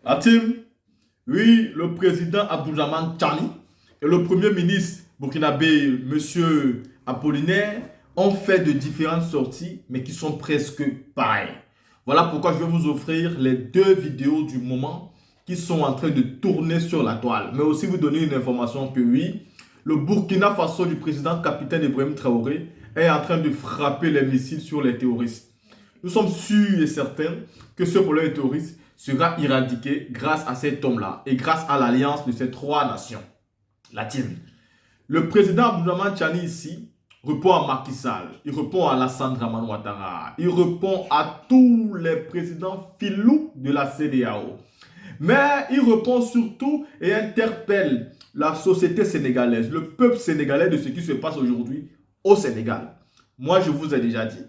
La team, oui, le président Abdourahmane Tchani et le premier ministre burkinabé, monsieur Apollinaire, ont fait de différentes sorties, mais qui sont presque pareilles. Voilà pourquoi je vais vous offrir les deux vidéos du moment qui sont en train de tourner sur la toile. Mais aussi vous donner une information que oui, le Burkina Faso du président capitaine Ibrahim Traoré est en train de frapper les missiles sur les terroristes. Nous sommes sûrs et certains que ce problème terroriste sera éradiqué grâce à cet homme-là et grâce à l'alliance de ces trois nations latines. Le président Abdourahmane Tchani ici répond à Macky Sall, il répond à Alassane Dramane Ouattara, il répond à tous les présidents filous de la CEDEAO. Mais il répond surtout et interpelle la société sénégalaise, le peuple sénégalais de ce qui se passe aujourd'hui au Sénégal. Moi, je vous ai déjà dit,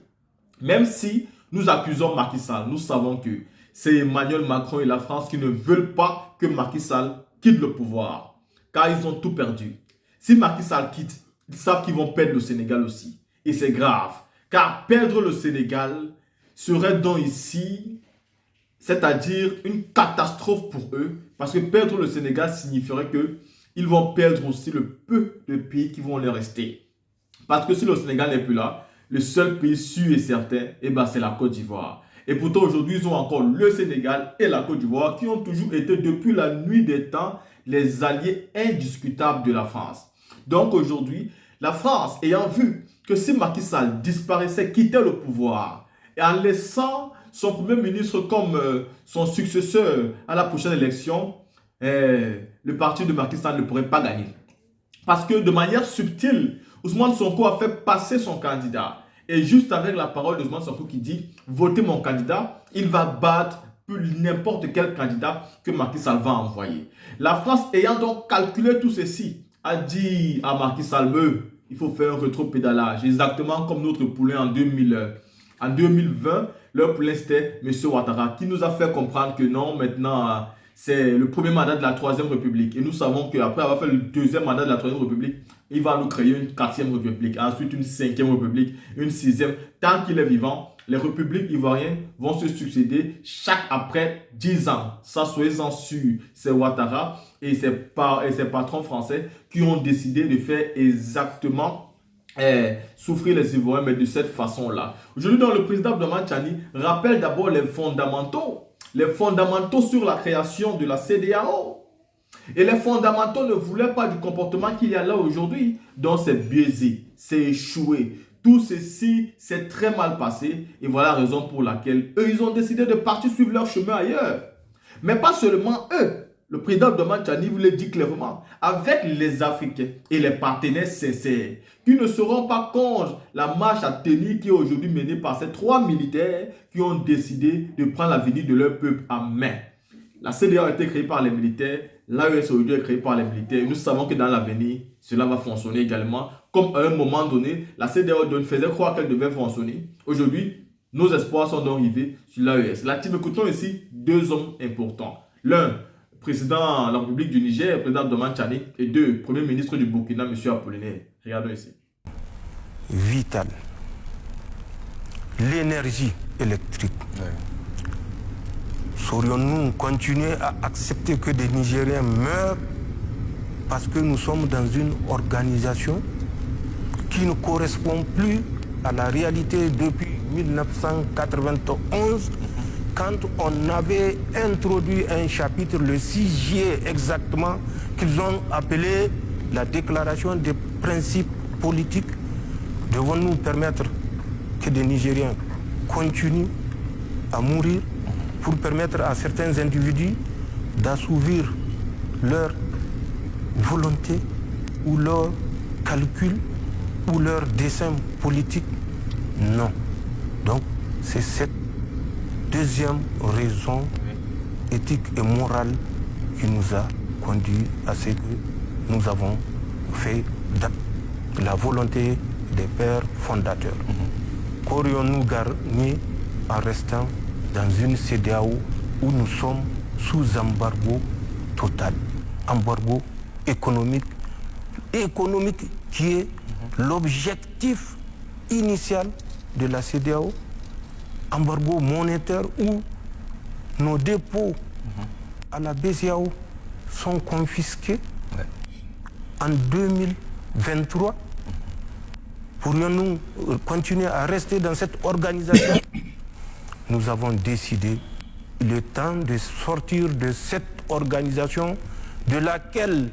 même si nous accusons Macky Sall, nous savons que c'est Emmanuel Macron et la France qui ne veulent pas que Macky Sall quitte le pouvoir, car ils ont tout perdu. Si Macky Sall quitte, ils savent qu'ils vont perdre le Sénégal aussi. Et c'est grave, car perdre le Sénégal serait donc ici, c'est-à-dire une catastrophe pour eux, parce que perdre le Sénégal signifierait qu'ils vont perdre aussi le peu de pays qui vont leur rester. Parce que si le Sénégal n'est plus là, le seul pays sûr et certain, c'est la Côte d'Ivoire. Et pourtant, aujourd'hui, ils ont encore le Sénégal et la Côte d'Ivoire qui ont toujours été, depuis la nuit des temps, les alliés indiscutables de la France. Donc aujourd'hui, la France, ayant vu que si Macky Sall disparaissait, quittait le pouvoir, et en laissant son premier ministre comme son successeur à la prochaine élection, le parti de Macky Sall ne pourrait pas gagner. Parce que de manière subtile, Ousmane Sonko a fait passer son candidat. Et juste avec la parole de Ousmane Sonko qui dit « Votez mon candidat », il va battre n'importe quel candidat que Macky Sall va envoyer. La France ayant donc calculé tout ceci, a dit à Macky Sall « Il faut faire un rétropédalage », exactement comme notre poulain en 2020, leur poulain c'était M. Ouattara qui nous a fait comprendre que non, maintenant c'est le premier mandat de la Troisième République. Et nous savons qu'après avoir fait le deuxième mandat de la Troisième République, il va nous créer une quatrième République, ensuite une cinquième République, une sixième. Tant qu'il est vivant, les républiques ivoiriennes vont se succéder chaque après 10 ans. Ça, soyez-en sûrs, c'est Ouattara et ses patrons français qui ont décidé de faire exactement souffrir les Ivoiriens, mais de cette façon-là. Aujourd'hui, le président Abdourahmane Tchani rappelle d'abord les fondamentaux sur la création de la CEDEAO. Et les fondamentaux ne voulaient pas du comportement qu'il y a là aujourd'hui. Donc c'est biaisé, c'est échoué. Tout ceci s'est très mal passé et voilà la raison pour laquelle eux, ils ont décidé de partir suivre leur chemin ailleurs. Mais pas seulement eux. Le président Abdourahmane Tchani vous le dit clairement, avec les Africains et les partenaires sincères, qui ne seront pas contre la marche à tenir qui est aujourd'hui menée par ces trois militaires qui ont décidé de prendre l'avenir de leur peuple en main. La CEDEAO a été créée par les militaires, l'AES aujourd'hui est créée par les militaires. Nous savons que dans l'avenir, cela va fonctionner également. Comme à un moment donné, la CEDEAO faisait croire qu'elle devait fonctionner. Aujourd'hui, nos espoirs sont donc rivés sur l'AES. Là, écoutons ici deux hommes importants. L'un, président de la République du Niger, président Abdourahmane Tchani, et deux, premier ministre du Burkina, M. Apollinaire. Regardons ici. Vital. L'énergie électrique. Ouais. Saurions-nous continuer à accepter que des Nigériens meurent parce que nous sommes dans une organisation qui ne correspond plus à la réalité depuis 1991, quand on avait introduit un chapitre, le 6 juillet exactement, qu'ils ont appelé la déclaration des principes politiques. Devons-nous permettre que des Nigériens continuent à mourir pour permettre à certains individus d'assouvir leur volonté ou leur calcul ou leur dessein politique? Non. Donc, c'est cette deuxième raison éthique et morale qui nous a conduit à ce que nous avons fait la volonté des pères fondateurs. Qu'aurions-nous gagné en restant dans une CEDEAO où nous sommes sous embargo total, embargo économique qui est l'objectif initial de la CEDEAO, embargo monétaire où nos dépôts à la BCEAO sont confisqués en 2023. Pourrions-nous continuer à rester dans cette organisation? Nous avons décidé le temps de sortir de cette organisation de laquelle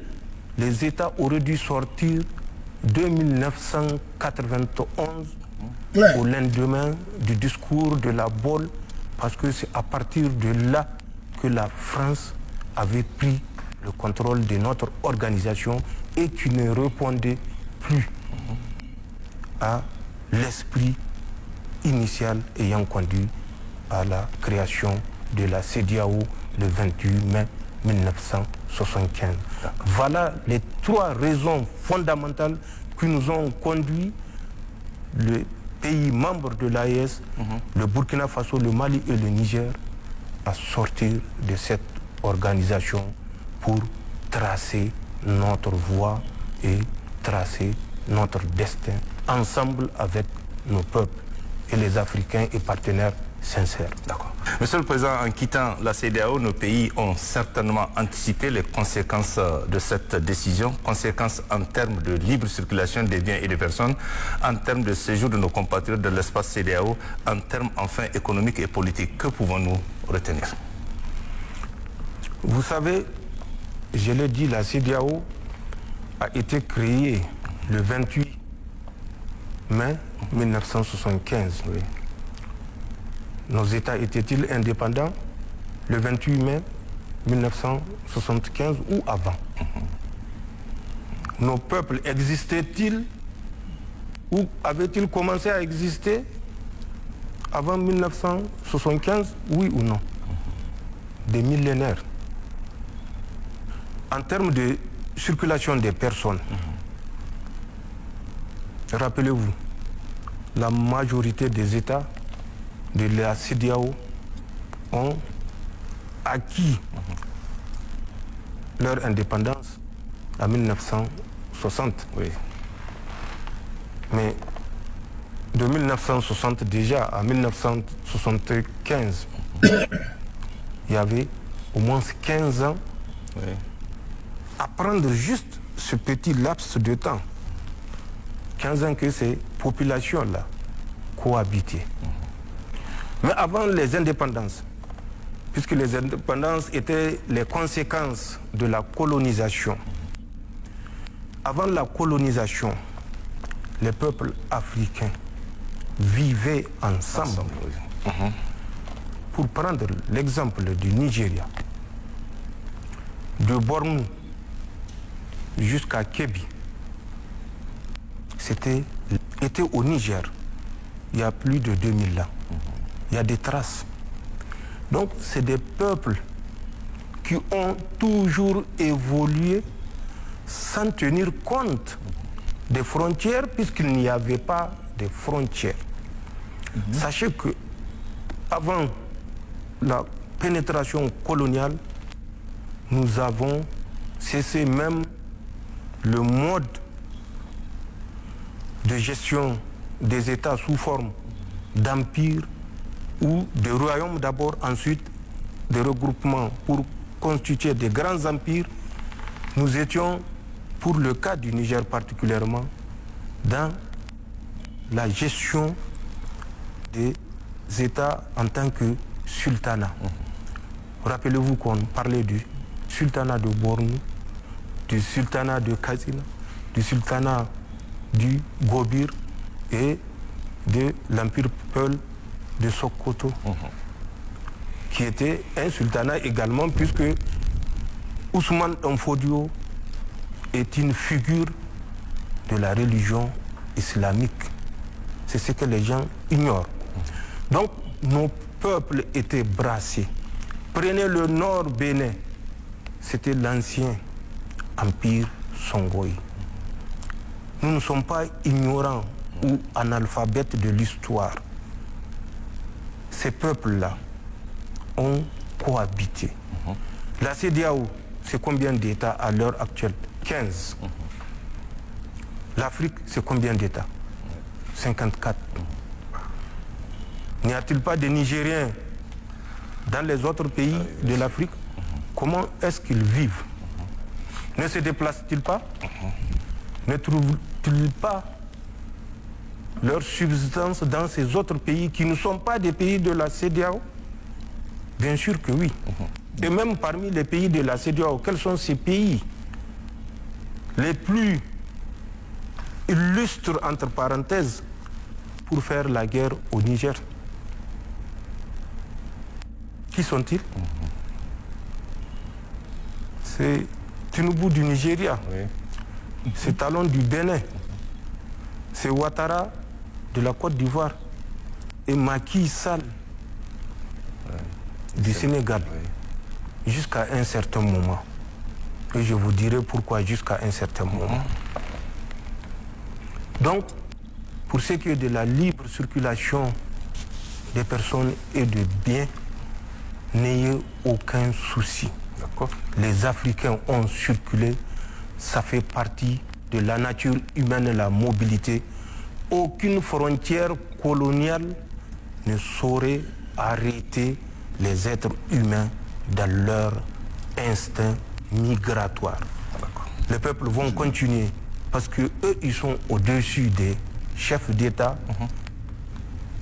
les États auraient dû sortir de 1991 au lendemain du discours de la Baule, parce que c'est à partir de là que la France avait pris le contrôle de notre organisation et qui ne répondait plus à l'esprit initial ayant conduit à la création de la CEDEAO le 28 mai 1975. Voilà les trois raisons fondamentales qui nous ont conduit, le pays membre de l'AES, le Burkina Faso, le Mali et le Niger, à sortir de cette organisation pour tracer notre voie et tracer notre destin ensemble avec nos peuples et les Africains et partenaires sincères. D'accord. Monsieur le Président, en quittant la CEDEAO, nos pays ont certainement anticipé les conséquences de cette décision, conséquences en termes de libre circulation des biens et des personnes, en termes de séjour de nos compatriotes de l'espace CEDEAO, en termes enfin économiques et politiques. Que pouvons-nous retenir? Vous savez, je l'ai dit, la CEDEAO a été créée le 28 mai 1975. Oui. Nos États étaient-ils indépendants le 28 mai 1975 ou avant? Nos peuples existaient-ils ou avaient-ils commencé à exister avant 1975? Oui ou non? Des millénaires. En termes de circulation des personnes, rappelez-vous, la majorité des États de la CEDEAO ont acquis leur indépendance en 1960. Oui. Mais de 1960 déjà à 1975, il y avait au moins 15 ans à prendre juste ce petit laps de temps. 15 ans que ces populations-là cohabitaient. Mais avant les indépendances, puisque les indépendances étaient les conséquences de la colonisation, avant la colonisation, les peuples africains vivaient ensemble. Pour prendre l'exemple du Nigeria, de Bornou jusqu'à Kébi, était au Niger, il y a plus de 2000 ans. Il y a des traces. Donc, c'est des peuples qui ont toujours évolué sans tenir compte des frontières, puisqu'il n'y avait pas de frontières. Sachez que avant la pénétration coloniale, nous avons cessé même le mode de gestion des États sous forme d'empire ou de royaumes d'abord, ensuite de regroupements pour constituer des grands empires. Nous étions, pour le cas du Niger particulièrement, dans la gestion des États en tant que sultanat. Rappelez-vous qu'on parlait du sultanat de Bornou, du sultanat de Katsina, du sultanat du Gobir et de l'empire Peul de Sokoto, qui était un sultanat également, puisque Ousmane Danfodio est une figure de la religion islamique. C'est ce que les gens ignorent. Donc, nos peuples étaient brassés. Prenez le nord Bénin, c'était l'ancien empire Songhai. Nous ne sommes pas ignorants ou analphabètes de l'histoire. Ces peuples-là ont cohabité. La CEDEAO, c'est combien d'États à l'heure actuelle? 15. L'Afrique, c'est combien d'États? 54. N'y a-t-il pas de Nigériens dans les autres pays de l'Afrique? comment est-ce qu'ils vivent? Ne se déplacent-ils pas? Ne trouvent-ils pas leur subsistance dans ces autres pays qui ne sont pas des pays de la CEDEAO? Bien sûr que oui. Et même parmi les pays de la CEDEAO, quels sont ces pays les plus illustres, entre parenthèses, pour faire la guerre au Niger? Qui sont-ils? C'est Tinubu du Nigeria, c'est Talon du Bénin, c'est Ouattara de la Côte d'Ivoire et Macky Sall du Sénégal, jusqu'à un certain moment. Et je vous dirai pourquoi jusqu'à un certain moment. Donc, pour ce qui est de la libre circulation des personnes et des biens, n'ayez aucun souci. Les Africains ont circulé, ça fait partie de la nature humaine, la mobilité. Aucune frontière coloniale ne saurait arrêter les êtres humains dans leur instinct migratoire. Les peuples vont continuer parce que eux, ils sont au-dessus des chefs d'État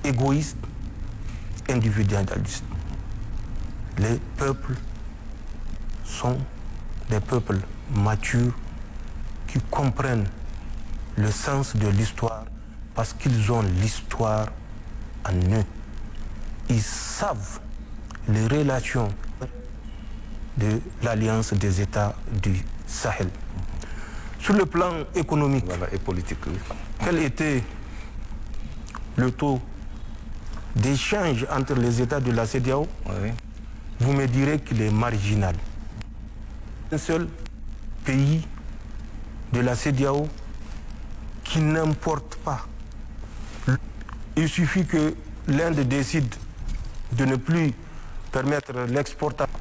égoïstes, individualistes. Les peuples sont des peuples matures qui comprennent le sens de l'histoire parce qu'ils ont l'histoire en eux. Ils savent les relations de l'Alliance des États du Sahel. Sur le plan économique, et politique, quel était le taux d'échange entre les États de la CEDEAO? Vous me direz qu'il est marginal. Un seul pays de la CEDEAO qui n'importe pas. Il suffit que l'Inde décide de ne plus permettre l'exportation.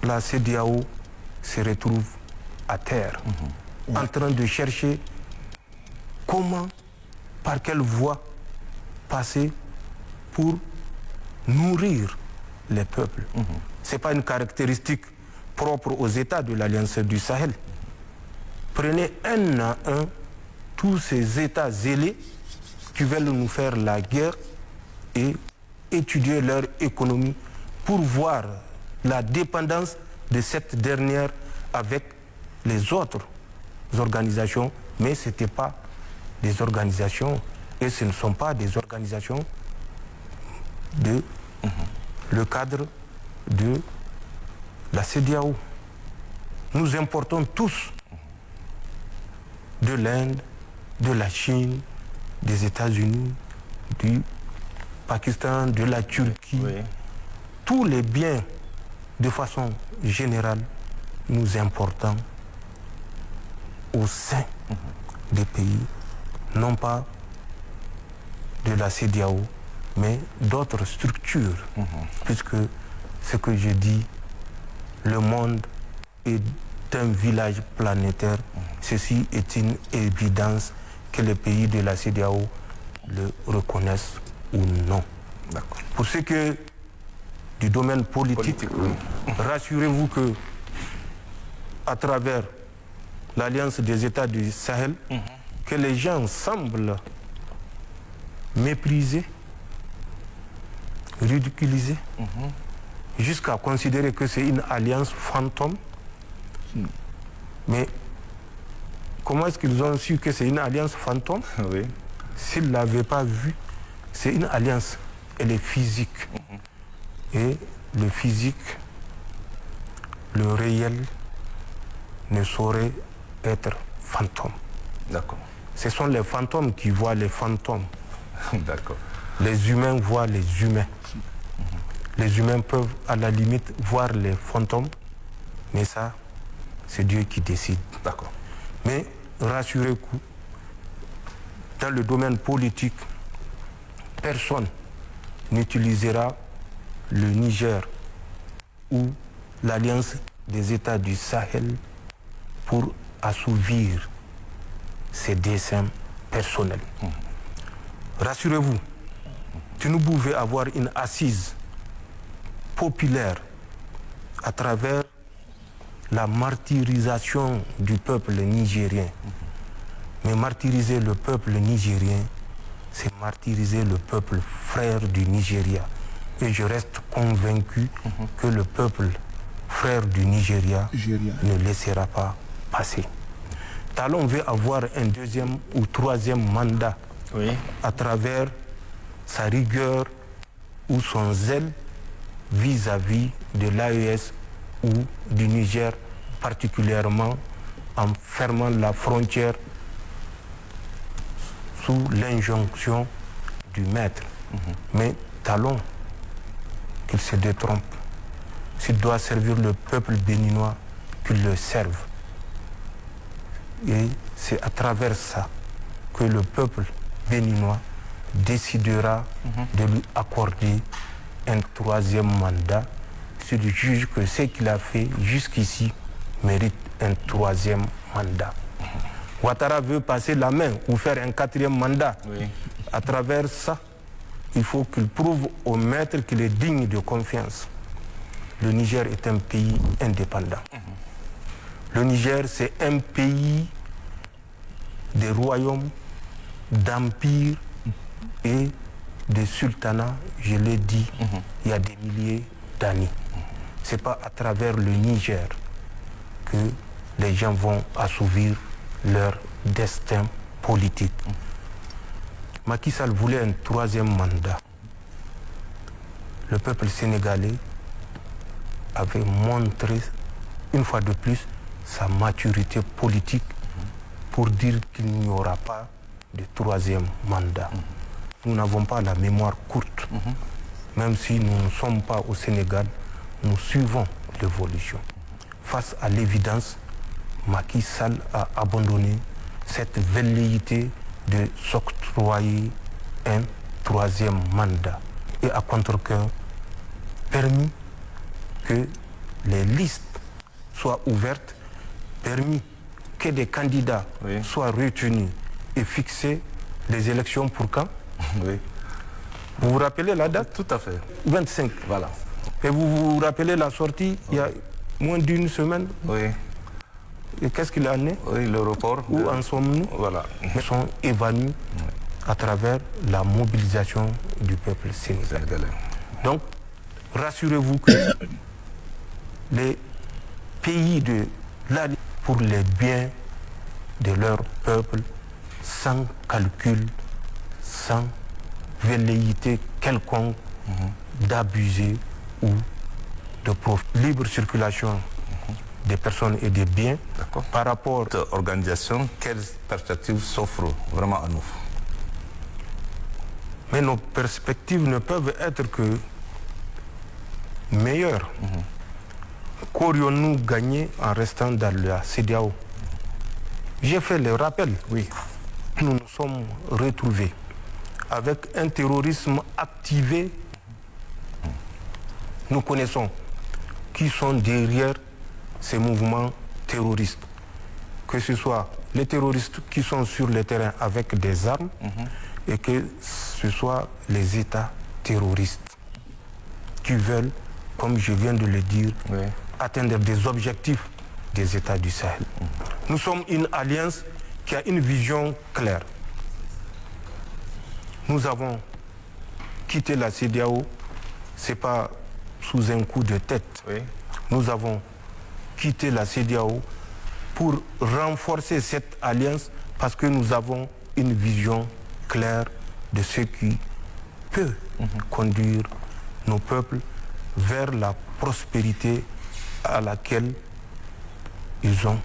La CEDEAO se retrouve à terre, en train de chercher comment, par quelle voie passer pour nourrir les peuples. Ce n'est pas une caractéristique propre aux États de l'Alliance du Sahel. Prenez un à un tous ces États zélés qui veulent nous faire la guerre et étudier leur économie pour voir la dépendance de cette dernière avec les autres organisations, mais ce n'était pas des organisations et ce ne sont pas des organisations de le cadre de la CEDEAO. Nous importons tous de l'Inde, de la Chine, des États-Unis, du Pakistan, de la Turquie. Tous les biens, de façon générale, nous importons au sein des pays, non pas de la CEDEAO, mais d'autres structures. Puisque ce que je dis, le monde est un village planétaire. Ceci est une évidence que les pays de la CEDEAO le reconnaissent ou non. Pour ce qui est du domaine politique, rassurez-vous que à travers l'Alliance des États du Sahel, que les gens semblent mépriser, ridiculiser, jusqu'à considérer que c'est une alliance fantôme. Mais comment est-ce qu'ils ont su que c'est une alliance fantôme? S'ils ne l'avaient pas vu, c'est une alliance, elle est physique. Et le physique, le réel, ne saurait être fantôme. Ce sont les fantômes qui voient les fantômes. Les humains voient les humains. Les humains peuvent à la limite voir les fantômes, mais ça, c'est Dieu qui décide. Mais rassurez-vous, dans le domaine politique, personne n'utilisera le Niger ou l'Alliance des États du Sahel pour assouvir ses desseins personnels. Rassurez-vous, Tinubu veut avoir une assise populaire à travers la martyrisation du peuple nigérien. Mais martyriser le peuple nigérien, c'est martyriser le peuple frère du Nigeria. Et je reste convaincu que le peuple frère du Nigeria ne laissera pas passer. Talon veut avoir un deuxième ou troisième mandat à travers sa rigueur ou son zèle vis-à-vis de l'AES ou du Niger, particulièrement en fermant la frontière sous l'injonction du maître. Mais Talon, qu'il se détrompe. S'il doit servir le peuple béninois, qu'il le serve. Et c'est à travers ça que le peuple béninois décidera de lui accorder un troisième mandat s'il juge que ce qu'il a fait jusqu'ici mérite un troisième mandat. Ouattara veut passer la main ou faire un quatrième mandat. À travers ça, il faut qu'il prouve au maître qu'il est digne de confiance. Le Niger est un pays indépendant. Le Niger, c'est un pays des royaumes, d'empires et de sultanats, je l'ai dit, il y a des milliers d'années. Ce n'est pas à travers le Niger que les gens vont assouvir leur destin politique. Macky Sall voulait un troisième mandat. Le peuple sénégalais avait montré une fois de plus sa maturité politique pour dire qu'il n'y aura pas de troisième mandat. Nous n'avons pas la mémoire courte. Même si nous ne sommes pas au Sénégal, nous suivons l'évolution. Face à l'évidence, Macky Sall a abandonné cette velléité de s'octroyer un troisième mandat et à contre-cœur permis que les listes soient ouvertes, permis que des candidats soient retenus et fixer les élections pour quand? Vous vous rappelez la date? Tout à fait. 25. Voilà. Et vous vous rappelez la sortie il y a moins d'une semaine? Et qu'est-ce qu'il en est? Le report. Où en sommes-nous? Voilà. Ils sont évanouis à travers la mobilisation du peuple sénégalais. Donc, rassurez-vous que les pays de l'Alliance, pour les biens de leur peuple, sans calcul, sans velléité quelconque d'abuser ou de libre circulation des personnes et des biens par rapport à cette organisation, quelles perspectives s'offrent vraiment à nous? Mais nos perspectives ne peuvent être que meilleures. Qu'aurions-nous gagné en restant dans la CEDEAO? J'ai fait le rappel. Nous nous sommes retrouvés avec un terrorisme activé. Nous connaissons qui sont derrière ces mouvements terroristes. Que ce soit les terroristes qui sont sur le terrain avec des armes et que ce soit les États terroristes qui veulent, comme je viens de le dire, atteindre des objectifs des États du Sahel. Nous sommes une alliance qui a une vision claire. Nous avons quitté la CEDEAO, ce n'est pas sous un coup de tête. Nous avons quitté la CEDEAO pour renforcer cette alliance parce que nous avons une vision claire de ce qui peut conduire nos peuples vers la prospérité à laquelle ils ont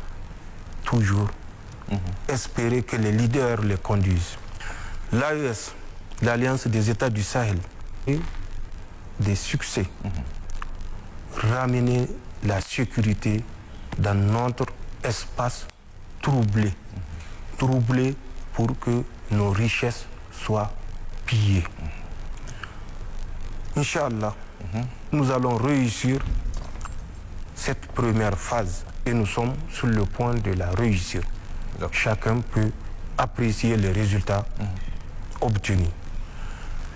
toujours espéré que les leaders les conduisent. L'AES, l'Alliance des États du Sahel, et des succès. Ramener la sécurité dans notre espace troublé. Troublé pour que nos richesses soient pillées. Inch'Allah, nous allons réussir cette première phase et nous sommes sur le point de la réussir. Chacun peut apprécier les résultats obtenus.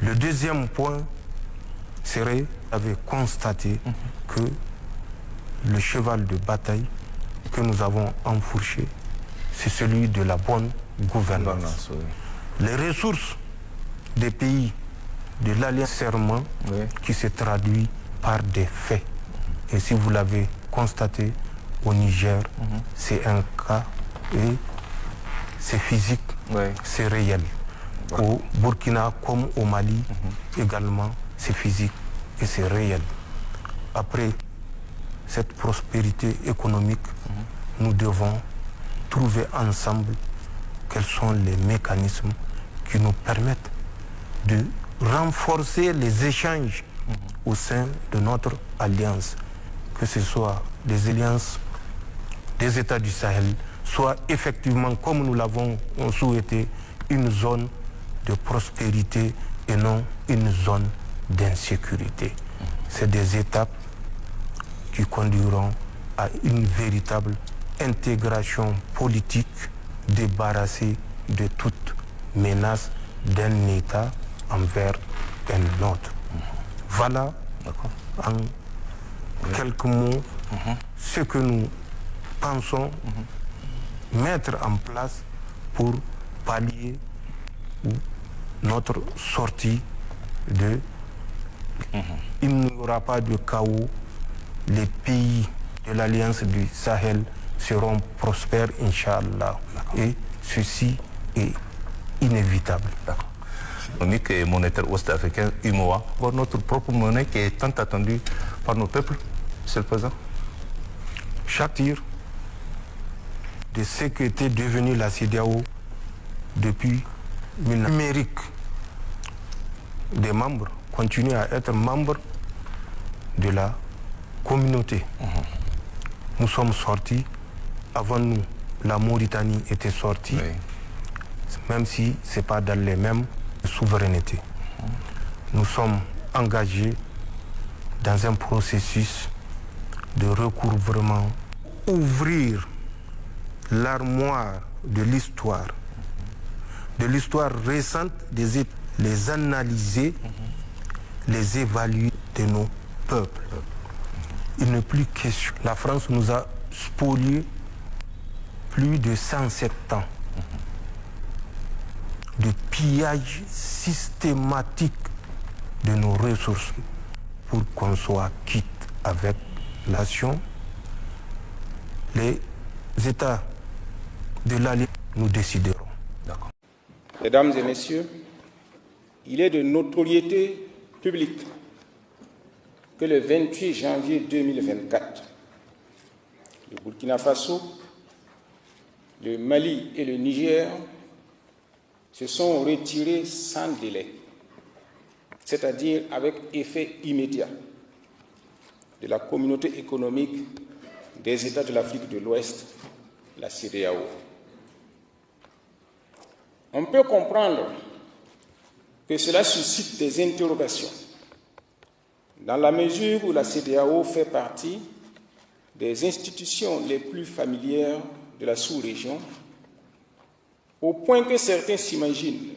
Le deuxième point serait, vous avez constaté que le cheval de bataille que nous avons enfourché, c'est celui de la bonne gouvernance. Les ressources des pays de l'Alliance serment qui se traduit par des faits. Et si vous l'avez constaté, au Niger, c'est un cas et c'est physique, c'est réel. Au Burkina comme au Mali, également, c'est physique et c'est réel. Après cette prospérité économique, nous devons trouver ensemble quels sont les mécanismes qui nous permettent de renforcer les échanges au sein de notre alliance, que ce soit des alliances des États du Sahel, soit effectivement, comme nous l'avons souhaité, une zone de prospérité et non une zone d'insécurité. C'est des étapes qui conduiront à une véritable intégration politique débarrassée de toute menace d'un État envers un autre. Voilà, en quelques mots, ce que nous pensons mettre en place pour pallier notre sortie de... Il n'y aura pas de chaos. Les pays de l'Alliance du Sahel seront prospères, Inch'Allah. Et ceci est inévitable. Économique et monétaire ouest-africain, UMOA, pour notre propre monnaie qui est tant attendue par nos peuples, Monsieur le Président. Chacun de ce qu'était devenu la CEDEAO depuis le numérique des membres continue à être membre de la communauté. Nous sommes sortis, avant nous, la Mauritanie était sortie, même si ce n'est pas dans les mêmes souverainetés. Nous sommes engagés dans un processus de recouvrement, ouvrir l'armoire de l'histoire récente des États, les analyser, les évaluer de nos peuples. Il n'est plus question. La France nous a spolié plus de 107 ans de pillage systématique de nos ressources pour qu'on soit quitte avec la nation. Les États de l'Alliance, nous déciderons. Mesdames et messieurs, il est de notoriété publique que le 28 janvier 2024, le Burkina Faso, le Mali et le Niger se sont retirés sans délai, c'est-à-dire avec effet immédiat, de la communauté économique des États de l'Afrique de l'Ouest, la CEDEAO. On peut comprendre que cela suscite des interrogations, dans la mesure où la CEDEAO fait partie des institutions les plus familières de la sous-région, au point que certains s'imaginent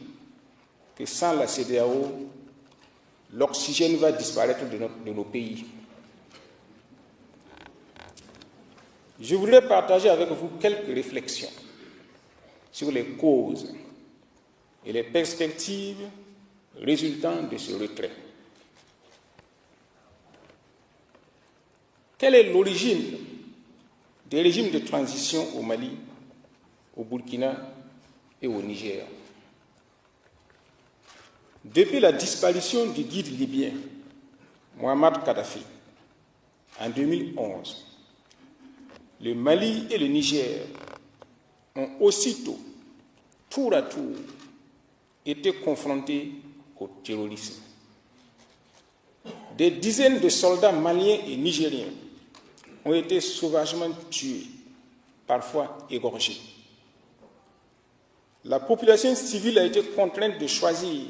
que sans la CEDEAO, l'oxygène va disparaître de nos pays. Je voudrais partager avec vous quelques réflexions sur les causes et les perspectives résultant de ce retrait. Quelle est l'origine des régimes de transition au Mali, au Burkina et au Niger? Depuis la disparition du guide libyen Mohamed Kadhafi en 2011, le Mali et le Niger ont aussitôt, tour à tour, été confrontés au terrorisme. Des dizaines de soldats maliens et nigériens ont été sauvagement tués, parfois égorgés. La population civile a été contrainte de choisir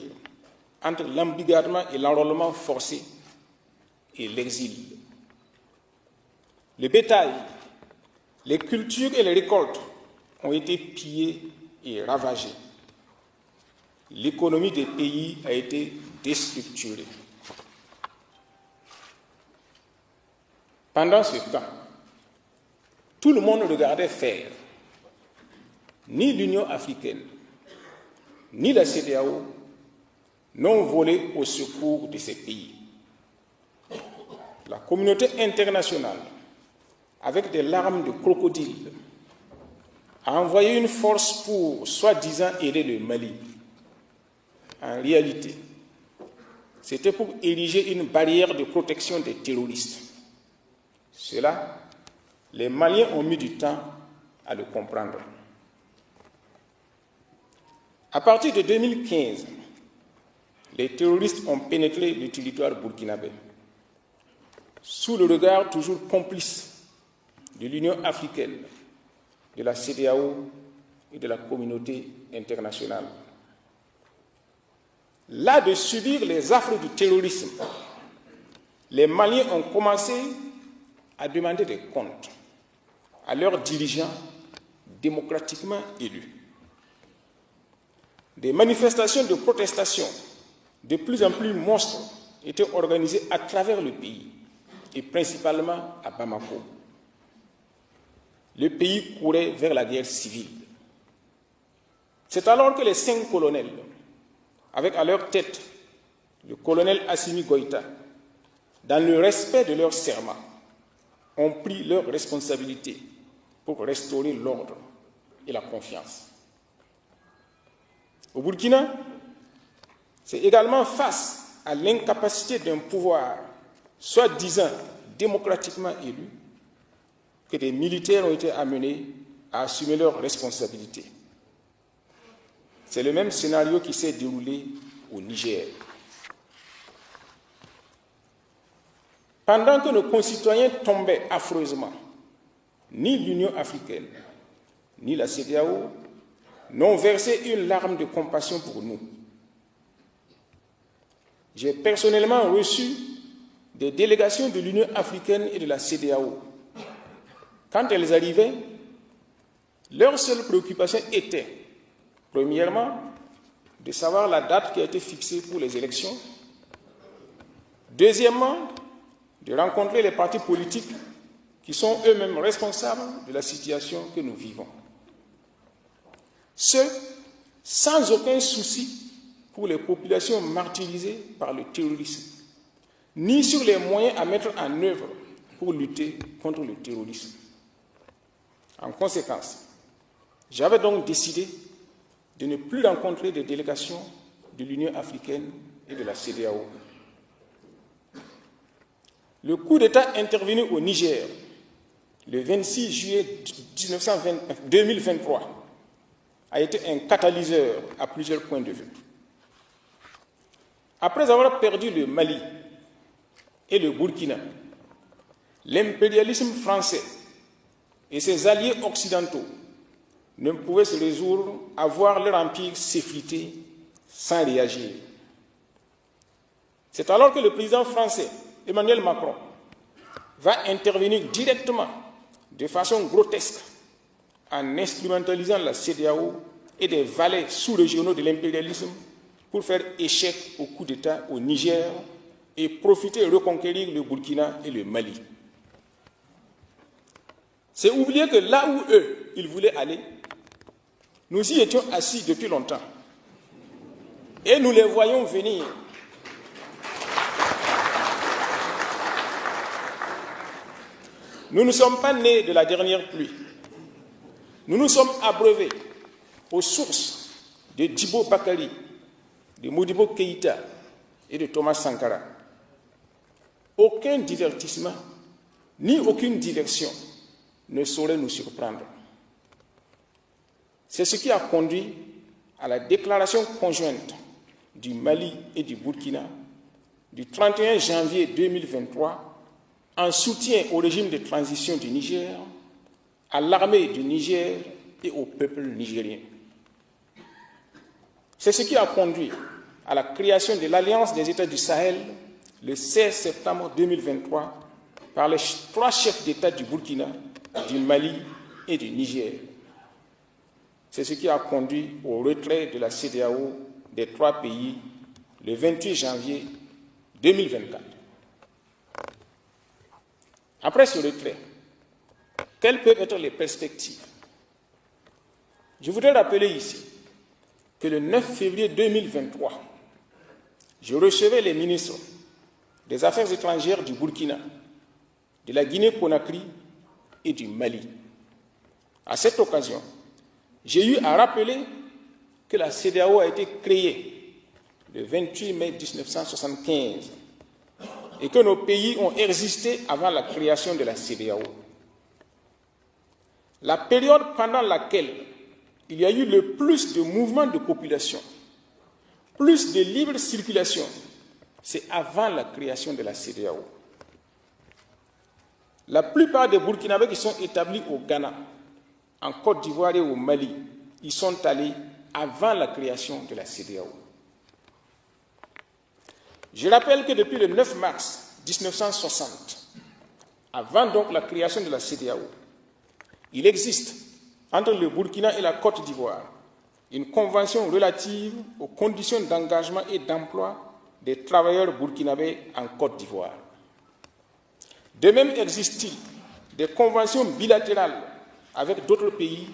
entre l'embrigadement et l'enrôlement forcé et l'exil. Le bétail, les cultures et les récoltes ont été pillées et ravagées. L'économie des pays a été déstructurée. Pendant ce temps, tout le monde regardait faire. Ni l'Union africaine, ni la CEDEAO n'ont volé au secours de ces pays. La communauté internationale, avec des larmes de crocodile, a envoyé une force pour, soi-disant, aider le Mali. En réalité, c'était pour ériger une barrière de protection des terroristes. Cela, les Maliens ont mis du temps à le comprendre. À partir de 2015, les terroristes ont pénétré le territoire burkinabé, sous le regard toujours complice de l'Union africaine, de la CEDEAO et de la communauté internationale. Là de subir les affres du terrorisme, les Maliens ont commencé à demander des comptes à leurs dirigeants démocratiquement élus. Des manifestations de protestation de plus en plus monstres étaient organisées à travers le pays, et principalement à Bamako. Le pays courait vers la guerre civile. C'est alors que les 5 colonels, avec à leur tête le colonel Assimi Goïta, dans le respect de leur serment, ont pris leurs responsabilités pour restaurer l'ordre et la confiance. Au Burkina, c'est également face à l'incapacité d'un pouvoir, soi-disant démocratiquement élu, que des militaires ont été amenés à assumer leurs responsabilités. C'est le même scénario qui s'est déroulé au Niger. Pendant que nos concitoyens tombaient affreusement, ni l'Union africaine, ni la CEDEAO n'ont versé une larme de compassion pour nous. J'ai personnellement reçu des délégations de l'Union africaine et de la CEDEAO. Quand elles arrivaient, leur seule préoccupation était, premièrement, de savoir la date qui a été fixée pour les élections. Deuxièmement, de rencontrer les partis politiques qui sont eux-mêmes responsables de la situation que nous vivons. Ce, sans aucun souci pour les populations martyrisées par le terrorisme, ni sur les moyens à mettre en œuvre pour lutter contre le terrorisme. En conséquence, j'avais donc décidé de ne plus rencontrer des délégations de l'Union africaine et de la CEDEAO. Le coup d'État intervenu au Niger le 26 juillet 2023 a été un catalyseur à plusieurs points de vue. Après avoir perdu le Mali et le Burkina, l'impérialisme français et ses alliés occidentaux ne pouvaient se résoudre à voir leur empire s'effriter sans réagir. C'est alors que le président français, Emmanuel Macron, va intervenir directement, de façon grotesque, en instrumentalisant la CEDEAO et des valets sous-régionaux de l'impérialisme pour faire échec au coup d'État au Niger et profiter de reconquérir le Burkina et le Mali. C'est oublier que là où eux, ils voulaient aller, nous y étions assis depuis longtemps. Et nous les voyons venir. Nous ne sommes pas nés de la dernière pluie. Nous nous sommes abreuvés aux sources de Djibo Bakary, de Modibo Keïta et de Thomas Sankara. Aucun divertissement, ni aucune diversion ne saurait nous surprendre. C'est ce qui a conduit à la déclaration conjointe du Mali et du Burkina du 31 janvier 2023 en soutien au régime de transition du Niger, à l'armée du Niger et au peuple nigérien. C'est ce qui a conduit à la création de l'Alliance des États du Sahel le 16 septembre 2023 par les 3 chefs d'État du Burkina, du Mali et du Niger. C'est ce qui a conduit au retrait de la CEDEAO des 3 pays le 28 janvier 2024. Après ce retrait, quelles peuvent être les perspectives? Je voudrais rappeler ici que le 9 février 2023, je recevais les ministres des Affaires étrangères du Burkina, de la Guinée-Conakry et du Mali. À cette occasion, j'ai eu à rappeler que la CEDEAO a été créée le 28 mai 1975 et que nos pays ont existé avant la création de la CEDEAO. La période pendant laquelle il y a eu le plus de mouvements de population, plus de libre circulation, c'est avant la création de la CEDEAO. La plupart des Burkinabés qui sont établis au Ghana, en Côte d'Ivoire et au Mali, ils sont allés avant la création de la CEDEAO. Je rappelle que depuis le 9 mars 1960, avant donc la création de la CEDEAO, il existe entre le Burkina et la Côte d'Ivoire une convention relative aux conditions d'engagement et d'emploi des travailleurs burkinabés en Côte d'Ivoire. De même, existe-t-il des conventions bilatérales avec d'autres pays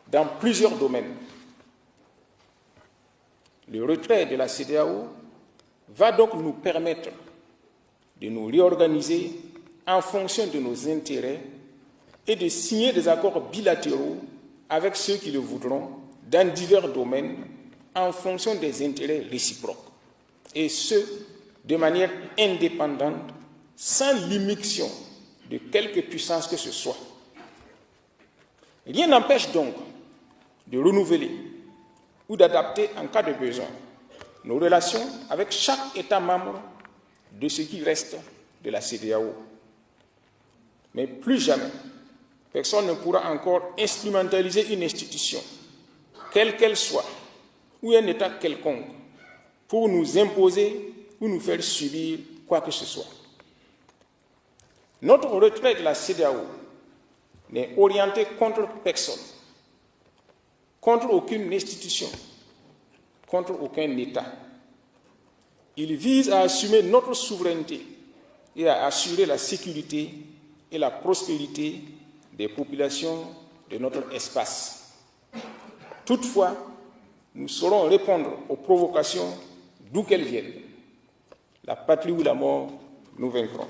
dans plusieurs domaines. Le retrait de la CEDEAO va donc nous permettre de nous réorganiser en fonction de nos intérêts et de signer des accords bilatéraux avec ceux qui le voudront dans divers domaines en fonction des intérêts réciproques, et ce, de manière indépendante, sans l'immixtion de quelque puissance que ce soit. Rien n'empêche donc de renouveler ou d'adapter en cas de besoin nos relations avec chaque État membre de ce qui reste de la CEDEAO. Mais plus jamais, personne ne pourra encore instrumentaliser une institution, quelle qu'elle soit, ou un État quelconque, pour nous imposer ou nous faire subir quoi que ce soit. Notre retrait de la CEDEAO n'est orienté contre personne, contre aucune institution, contre aucun État. Il vise à assumer notre souveraineté et à assurer la sécurité et la prospérité des populations de notre espace. Toutefois, nous saurons répondre aux provocations d'où qu'elles viennent. La patrie ou la mort, nous vaincrons.